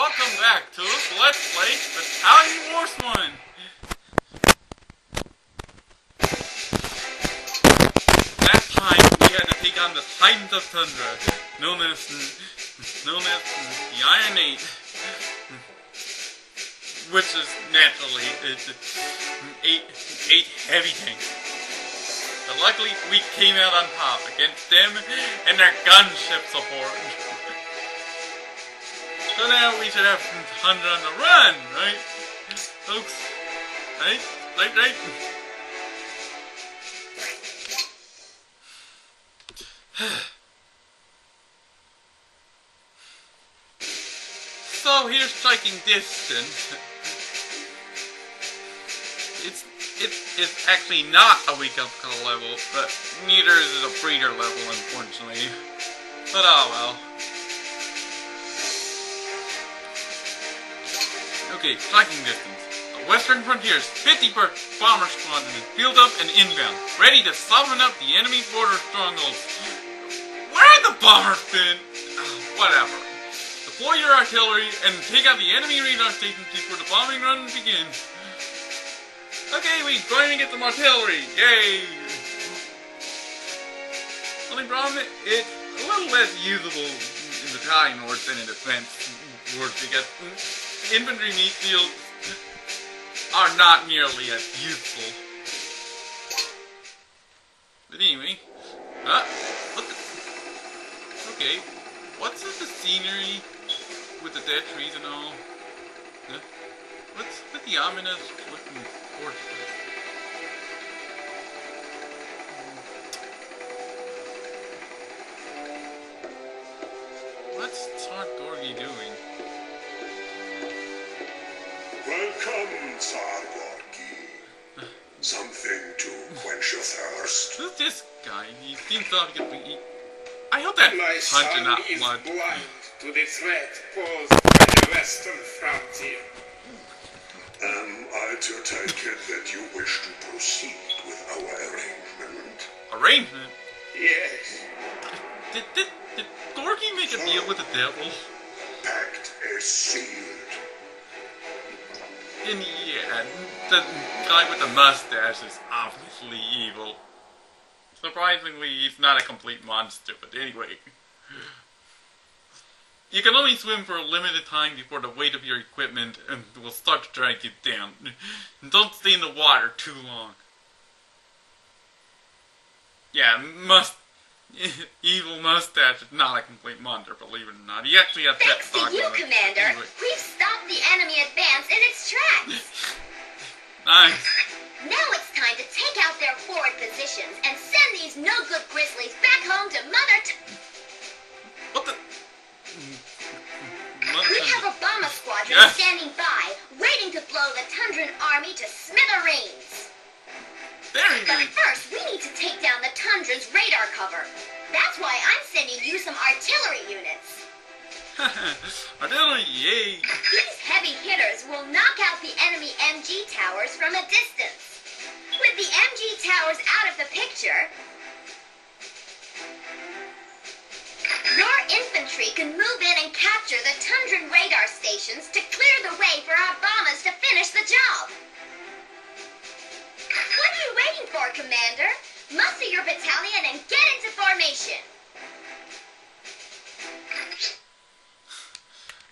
Welcome back to Let's Play Battalion Wars 1. Last time we had to take on the Titans of Tundra, known as the Iron 8, which is naturally eight heavy tanks. But luckily we came out on top against them and their gunship support. So now we should have Tundra on the run, right, folks? Right? So here's striking distance. It's actually not a weak up level, but neither is it a breeder level, unfortunately. But oh well. Okay, striking distance. The western frontier's 50th Bomber Squadron is filled up and inbound, ready to soften up the enemy border strongholds. Where have the bombers been? Whatever. Deploy your artillery and take out the enemy radar stations before the bombing run begins. Okay, we're going to get some artillery. Yay! Only problem, it's a little less usable in Battalion Wars than in Defense Wars because infantry meat fields are not nearly as useful. But anyway, okay, what's with the scenery with the dead trees and all? What's with the ominous looking fortress? What's Tsar Gorgi doing? Welcome, Tsar Gorgi. Something to quench your thirst. Who's this guy? He seems to have a good. I hope that punch not blood. Blind to the threat posed by the western frontier. Am I to take it that you wish to proceed with our arrangement? Arrangement? Yes. Did Gorgi make a deal with the devil? Pact is sealed. And yeah, the guy with the mustache is obviously evil. Surprisingly, he's not a complete monster, but anyway. You can only swim for a limited time before the weight of your equipment will start to drag you down. Don't stay in the water too long. Yeah, evil mustache is not a complete monster, believe it or not. He actually has pet stock on it. Thanks to you, Commander. Anyway. We've stopped the enemy advance in its tracks. Nice. Now it's time to take out their forward positions and send these no-good grizzlies back home to What the? We have a Bomber Squadron standing by, waiting to blow the Tundran army to smithereens. Very But good. first, we need to take down the Tundran's radar cover. That's why I'm sending you some artillery units. Artillery, yay! These heavy hitters will knock out the enemy MG towers from a distance. With the MG towers out of the picture, your infantry can move in and capture the Tundran radar stations to clear the way for our bombers to finish the job. What are you waiting for, Commander? Muster your battalion and get into formation.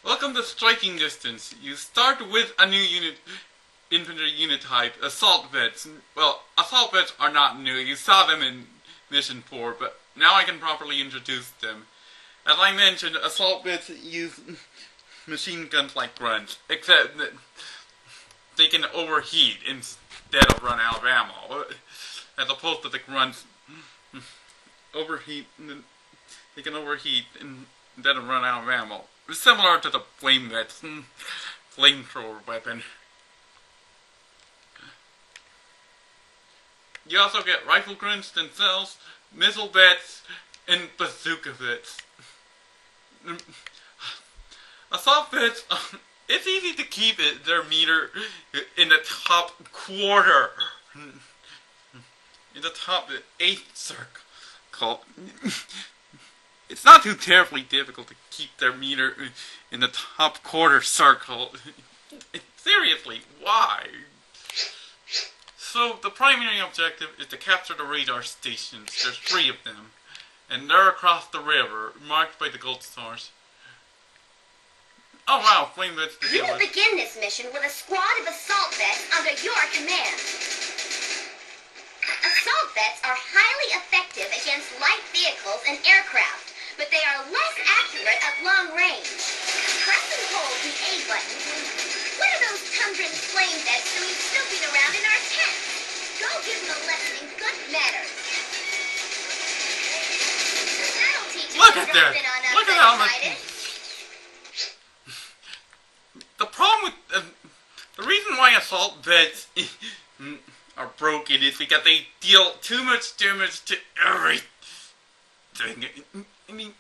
Welcome to striking distance. You start with a new infantry unit type, assault vets. Well, assault vets are not new. You saw them in Mission 4, but now I can properly introduce them. As I mentioned, assault vets use machine guns like grunts, except that they can overheat instead of run out of ammo. As opposed to the grunts they can overheat instead of run out of ammo. Similar to the flame vets, flamethrower weapon. You also get rifle grunts themselves, missile vets, and bazooka vets. Assault vets, it's easy to keep their meter in the top quarter. In the top 8th circle. it's not too terribly difficult to keep their meter in the top quarter circle. Seriously, why? So the primary objective is to capture the radar stations. There's 3 of them, and they're across the river, marked by the gold stars. Oh wow, flame vets to You deal will with. begin this mission with a squad of assault vets under your command. Assault vets are highly effective against light vehicles and aircraft, but they are less accurate at long range. Press and hold the A button. What are those Tundran flame vets doing snooping around in our tent? Go give them a lesson in good manners. That'll teach Look them at to that! drop in on us Look at how much. uninvited. The problem with the reason why assault vets are broken is because they deal too much damage to everything. I mean,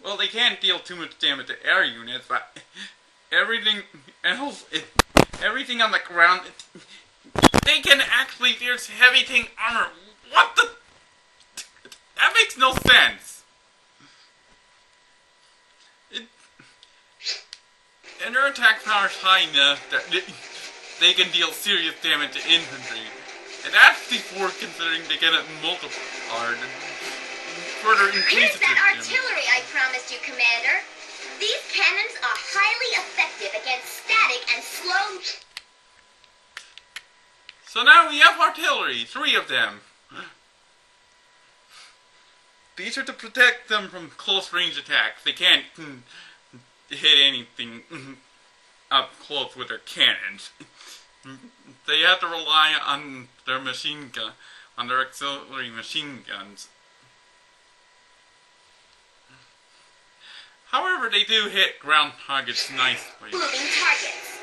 well, they can't deal too much damage to air units, but everything else, everything on the ground, they can actually pierce heavy tank armor. What the? That makes no sense. And their attack power is high enough that they can deal serious damage to infantry. And that's before considering they get it multiplied and further increases Here's that their damage. artillery I promised you, Commander. These cannons are highly effective against static and slow... So now we have artillery, 3 of them. These are to protect them from close range attacks. They can't hit anything up close with their cannons. They have to rely on their machine gun, on their auxiliary machine guns. However, they do hit ground targets nicely. moving targets.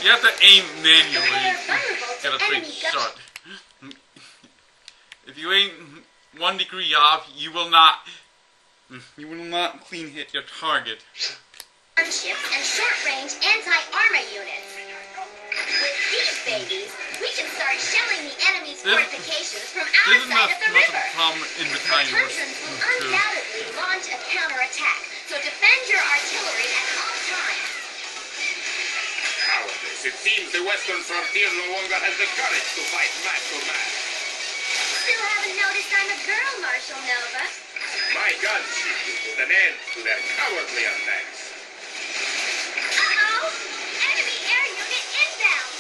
You have to aim They manually are vulnerable to get a to straight enemy guns. shot. If you aim 1 degree off, you will not clean hit your target. Gunships and short-range anti-armor units. With these babies, we can start shelling the enemy's fortifications from our This is side of the much of river. a problem in The Battalion Wars Tundrans will 2. undoubtedly launch a counterattack, so defend your artillery at all times. Cowardice. It seems the western frontier no longer has the courage to fight man to man. Still haven't noticed I'm a girl, Marshal Nova. My gunship will put an end to their cowardly attacks. Uh-oh! Enemy air unit inbound!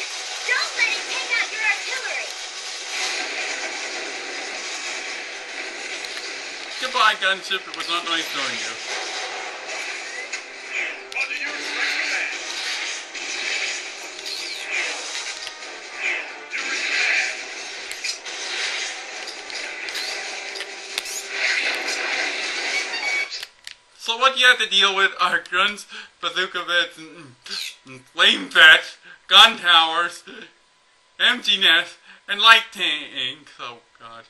Don't let it take out your artillery! Goodbye, gunship. It was not nice knowing you. What do you recommend? Do it fast. So what you have to deal with are guns, bazooka vets, and flame vets, gun towers, empty nests, and light tanks. Oh god.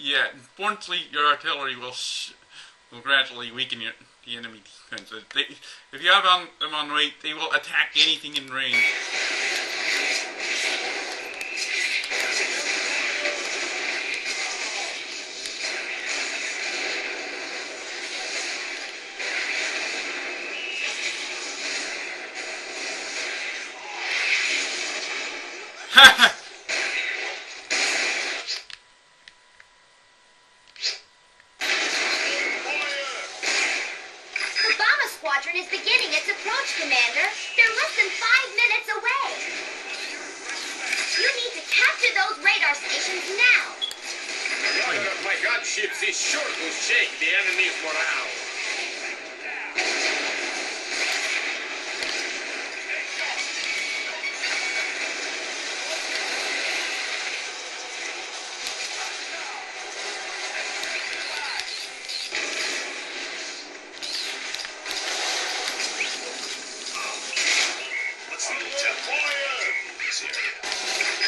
Yeah, unfortunately, your artillery will gradually weaken the enemy defenses. If you have them on rate, they will attack anything in range. The Bomber Squadron is beginning its approach, Commander. They're less than 5 minutes away. You need to capture those radar stations now. One of my gunships is sure to shake the enemy's morale.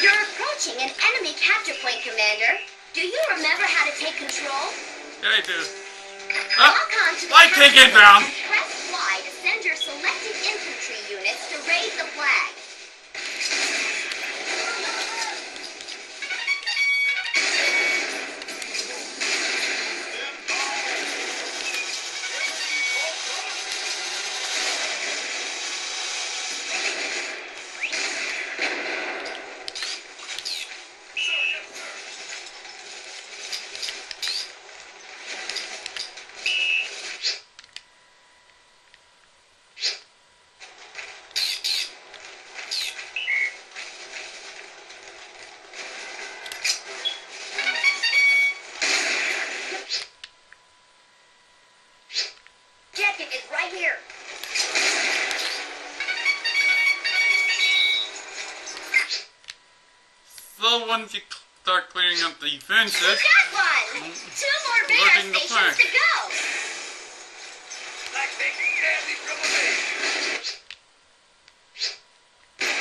You're approaching an enemy capture point, Commander. Do you remember how to take control? Yeah, I do. Lock on to the Light tank capture inbound. and press Y to send your selected infantry units to raise the flag. once you start clearing up the fences... You got one! 2 more radar Loading the stations flag. to go! Like taking candy from a baby. 2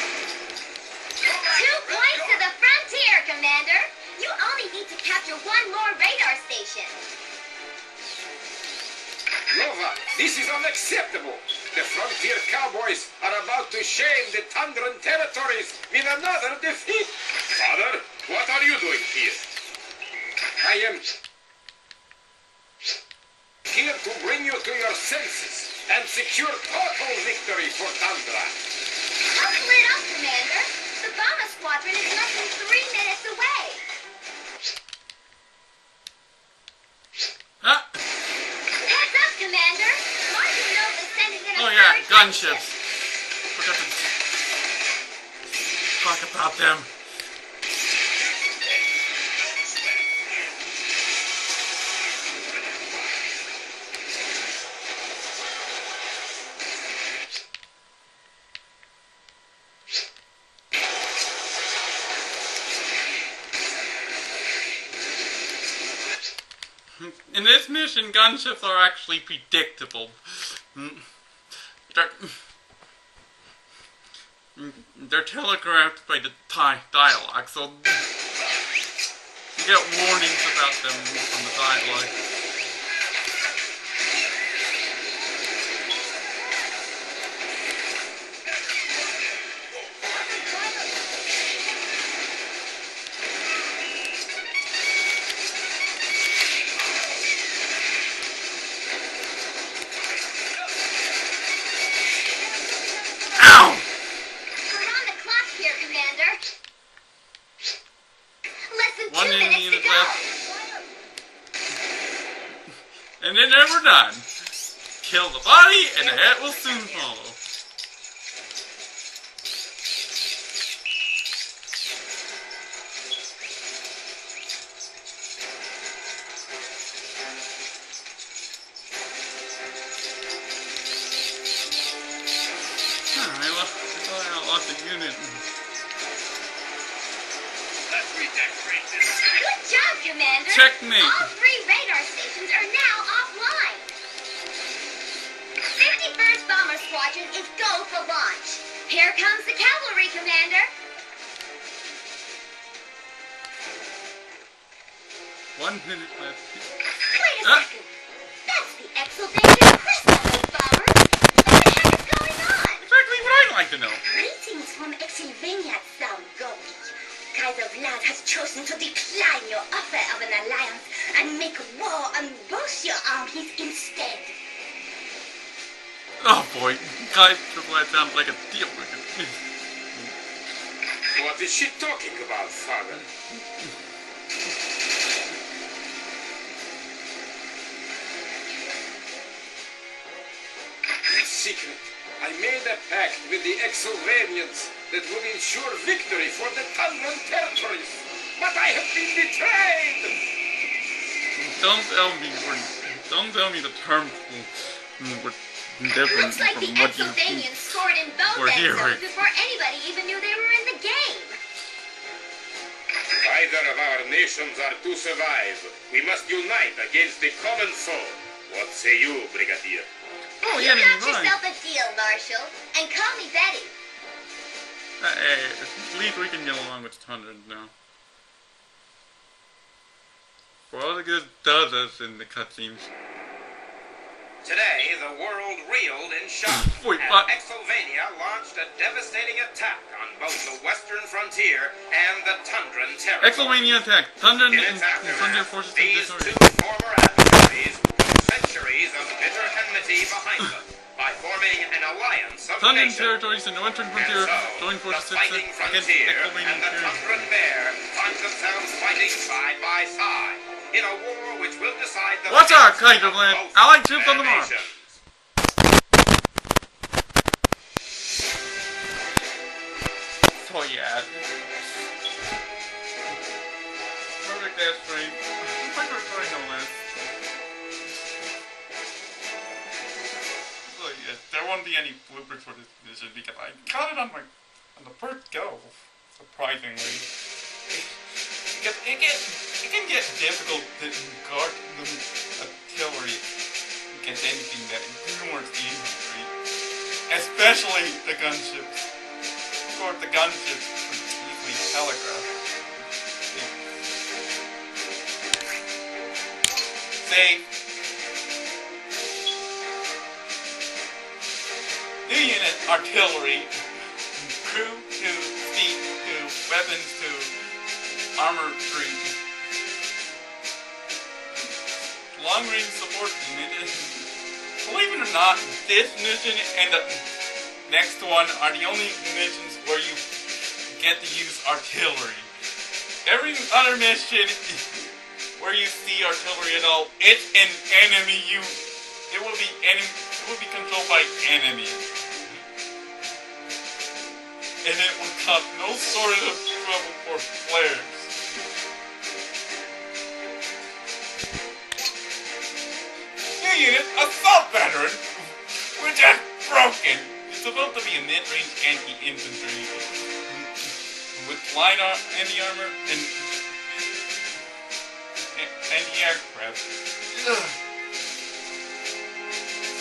points to the frontier, Commander! You only need to capture 1 more radar station. Nova, this is unacceptable. The frontier cowboys are about to shame the Tundran territories with another defeat. Father, what are you doing here? I am here to bring you to your senses and secure total victory for Tundra. Hustle it up, Commander! The Bomber Squadron is less than 3 minutes away! Ah! Heads up, Commander! Martin Nova is sending in a Oh yeah, third gunships. Forgot to talk about them. In this mission, gunships are actually predictable. They're telegraphed by the dialogue, so you get warnings about them from the dialogue. And then we're done. Kill the body, and the head will soon follow. I lost a unit. Let's redecorate this thing. Good job, Commander! Checkmate! All 3 radar stations are now offline! 51st Bomber Squadron is go for launch! Here comes the cavalry, Commander! 1 minute left. Wait a second! That's the Exaltation Crystal Bomber! What the heck is going on? Exactly what I'd like to know. Greetings from Exylvania, Tsar Gorgi. Kaiser Vlad has chosen to decline your offer of an alliance and make war on both your armies instead. Oh boy, Kaiser Vlad sounds like a deal breaker. What is she talking about, Father? In secret, I made a pact with the Exylvanians that would ensure victory for the Tundran territories. But I have been betrayed! Don't tell me the terms were different Looks like from the what you Exylvanians scored in both were end hearing. zones before anybody even knew they were in the game. Either of our nations are to survive. We must unite against the common foe. What say you, Brigadier? Oh, You yeah, got right. yourself a deal, Marshal. And call me Betty. Hey, at least we can get along with Tundra now. For all the good it does us in the cutscenes. Today, the world reeled in shock Wait, as what? Exylvania launched a devastating attack on both the western frontier and the Tundran territory. Exylvania attack. Thunder In its Thunder aftermath, forces these territory. two former adversaries put centuries of bitter enmity behind them by forming an alliance of Tundran nations. territories and the western frontier And so, joined the forces fighting against frontier Exylvania and the territory. Tundran bear find themselves fighting side by side in a war which will decide the What's our fate Kaiser of Vlad? both Allied troops on the their march. nations. So yeah. Perfect ass frame. Perfect frame no less. So yeah, there won't be any bloopers for this mission because I got it on the first go. Surprisingly. Because it can get difficult to guard the artillery against anything that ignores the infantry. Especially the gunships. Of course, the gunships are easily telegraphed. Save. New unit artillery. Crew to speed to weapons to armor 3. Long range support unit. Believe it or not, this mission and the next one are the only missions where you get to use artillery. Every other mission where you see artillery at all, it's an enemy unit. It will be controlled by enemies. And it will cause no sort of trouble for players. New unit, assault veteran, which is broken. It's supposed to be a mid-range anti-infantry with light anti-armor and anti-aircraft.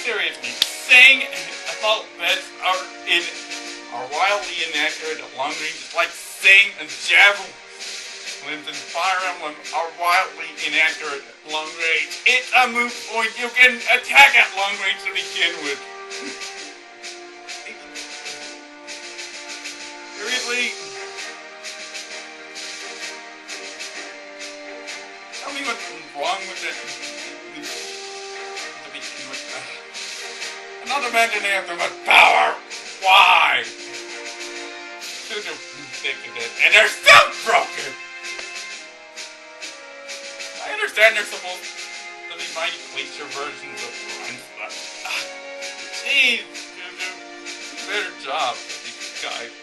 Seriously, saying assault vets are wildly inaccurate at long range. It's like saying a javelins and fire emblem are wildly inaccurate at long range. It's a moot point. You can attack at long range to begin with. Seriously? Tell me what's wrong with it. To begin with. Another mention after my power. Why? Tundra thick of it, and they're still broken! I understand they're supposed to be mighty glacier versions of Runs, but... Jeez, Tundra, do a better job with these guys.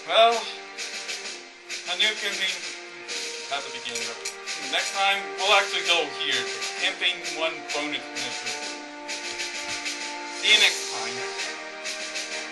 Well, a new campaign at the beginning. Next time, we'll actually go here. Campaign 1 bonus mission.